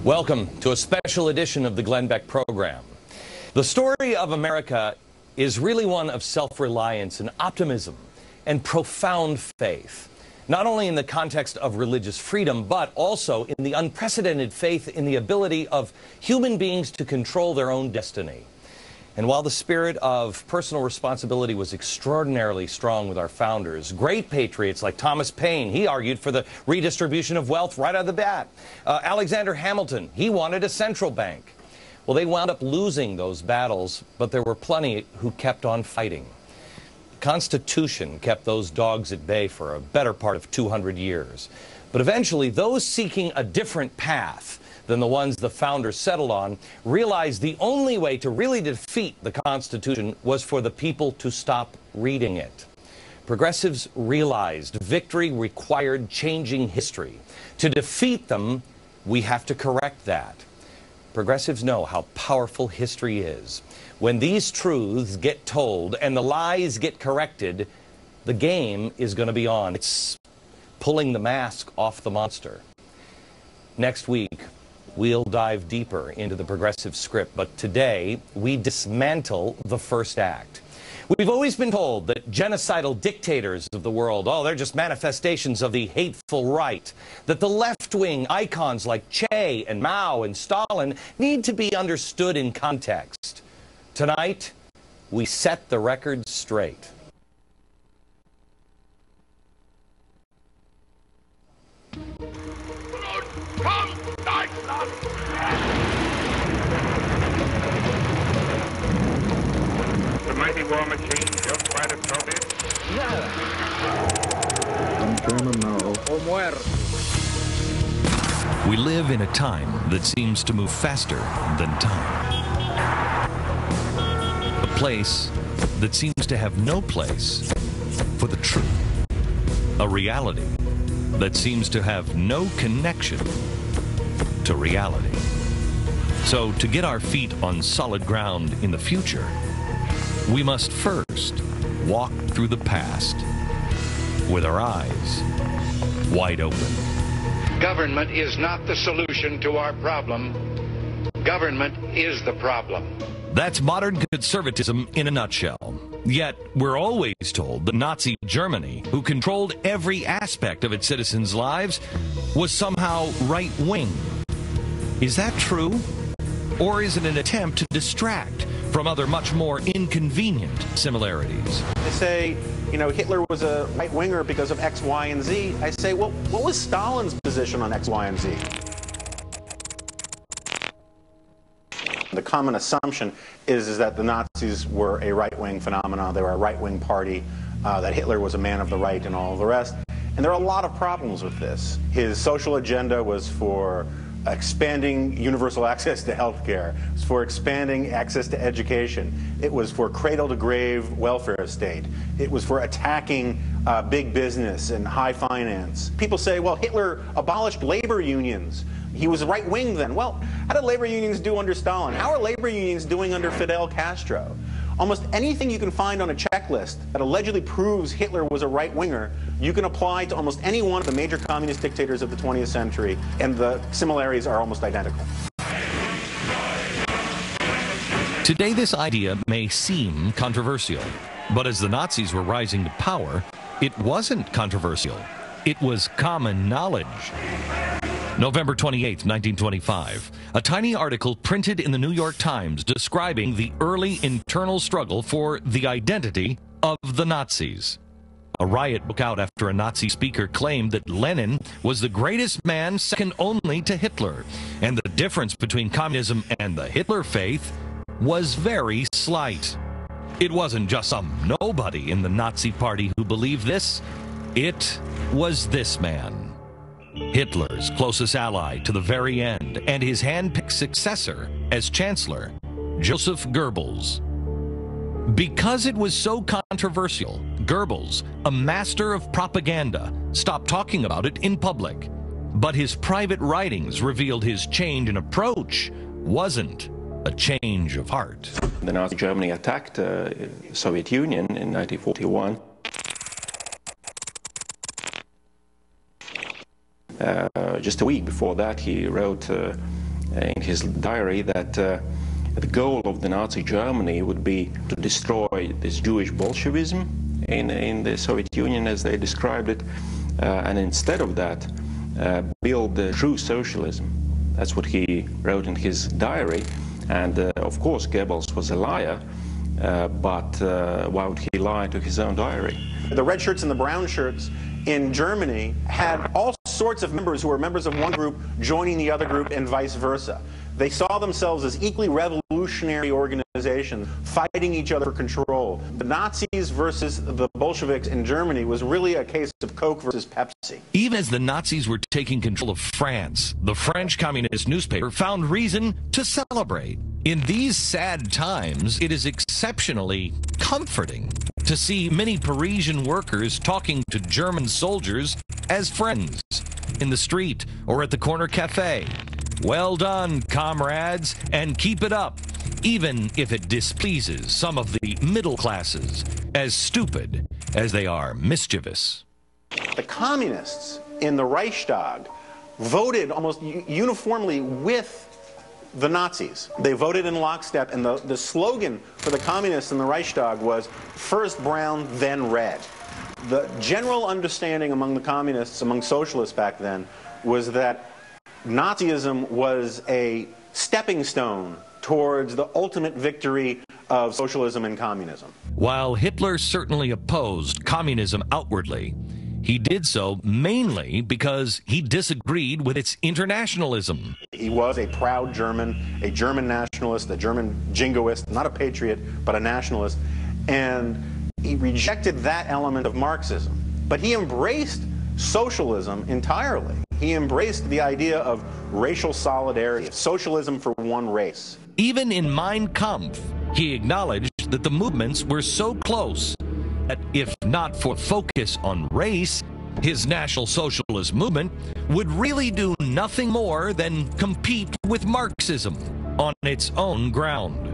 Welcome to a special edition of the Glenn Beck program. The story of America is really one of self-reliance and optimism and profound faith, not only in the context of religious freedom, but also in the unprecedented faith in the ability of human beings to control their own destiny. And while the spirit of personal responsibility was extraordinarily strong with our founders, great patriots like Thomas Paine, he argued for the redistribution of wealth right out of the bat. Alexander Hamilton, he wanted a central bank. Well, they wound up losing those battles, but there were plenty who kept on fighting. The Constitution kept those dogs at bay for a better part of 200 years. But eventually, those seeking a different path than the ones the founders settled on, realized the only way to really defeat the Constitution was for the people to stop reading it. Progressives realized victory required changing history. To defeat them, we have to correct that. Progressives know how powerful history is. When these truths get told and the lies get corrected, the game is going to be on. It's pulling the mask off the monster. Next week, we'll dive deeper into the progressive script, but today we dismantle the first act. We've always been told that genocidal dictators of the world, oh, they're just manifestations of the hateful right, that the left-wing icons like Che and Mao and Stalin need to be understood in context. Tonight, we set the record straight. The mighty war machine built by the Soviets. We live in a time that seems to move faster than time. A place that seems to have no place for the truth. A reality that seems to have no connection to reality. So to get our feet on solid ground in the future, we must first walk through the past with our eyes wide open. Government is not the solution to our problem. Government is the problem. That's modern conservatism in a nutshell. Yet, we're always told that Nazi Germany, who controlled every aspect of its citizens' lives, was somehow right-wing. Is that true? Or is it an attempt to distract from other much more inconvenient similarities? They say, you know, Hitler was a right-winger because of X, Y, and Z. I say, well, what was Stalin's position on X, Y, and Z? The common assumption is that the Nazis were a right-wing phenomenon. They were a right-wing party, that Hitler was a man of the right and all the rest. And there are a lot of problems with this. His social agenda was for expanding universal access to health care. It was for expanding access to education. It was for cradle-to-grave welfare state. It was for attacking big business and high finance. People say, well, Hitler abolished labor unions. He was right-wing then. Well, how did labor unions do under Stalin? How are labor unions doing under Fidel Castro? Almost anything you can find on a checklist that allegedly proves Hitler was a right-winger, you can apply to almost any one of the major communist dictators of the 20th century, and the similarities are almost identical. Today, this idea may seem controversial, but as the Nazis were rising to power, it wasn't controversial. It was common knowledge. November 28, 1925, a tiny article printed in the New York Times describing the early internal struggle for the identity of the Nazis. A riot broke out after a Nazi speaker claimed that Lenin was the greatest man second only to Hitler, and the difference between communism and the Hitler faith was very slight. It wasn't just some nobody in the Nazi party who believed this. It was this man, Hitler's closest ally to the very end, and his hand-picked successor as Chancellor, Joseph Goebbels. Because it was so controversial, Goebbels, a master of propaganda, stopped talking about it in public. But his private writings revealed his change in approach wasn't a change of heart. The Nazi Germany attacked the Soviet Union in 1941. Just a week before that, he wrote in his diary that the goal of the Nazi Germany would be to destroy this Jewish Bolshevism in the Soviet Union, as they described it, and instead of that, build true socialism. That's what he wrote in his diary. And of course, Goebbels was a liar, but why would he lie to his own diary? The red shirts and the brown shirts in Germany had all sorts of members who were members of one group joining the other group and vice versa. They saw themselves as equally revolutionary organizations fighting each other for control. The Nazis versus the Bolsheviks in Germany was really a case of Coke versus Pepsi. Even as the Nazis were taking control of France, the French communist newspaper found reason to celebrate. In these sad times, it is exceptionally comforting to see many Parisian workers talking to German soldiers as friends in the street or at the corner cafe. Well done, comrades, and keep it up, even if it displeases some of the middle classes, as stupid as they are mischievous. The communists in the Reichstag voted almost uniformly with the Nazis. They voted in lockstep, and the slogan for the communists in the Reichstag was first brown, then red. The general understanding among the communists, among socialists back then, was that Nazism was a stepping stone towards the ultimate victory of socialism and communism. While Hitler certainly opposed communism outwardly, he did so mainly because he disagreed with its internationalism. He was a proud German, a German nationalist, a German jingoist, not a patriot, but a nationalist, and he rejected that element of Marxism. But he embraced socialism entirely. He embraced the idea of racial solidarity, socialism for one race. Even in Mein Kampf, he acknowledged that the movements were so close that if not for focus on race, his National Socialist movement would really do nothing more than compete with Marxism on its own ground.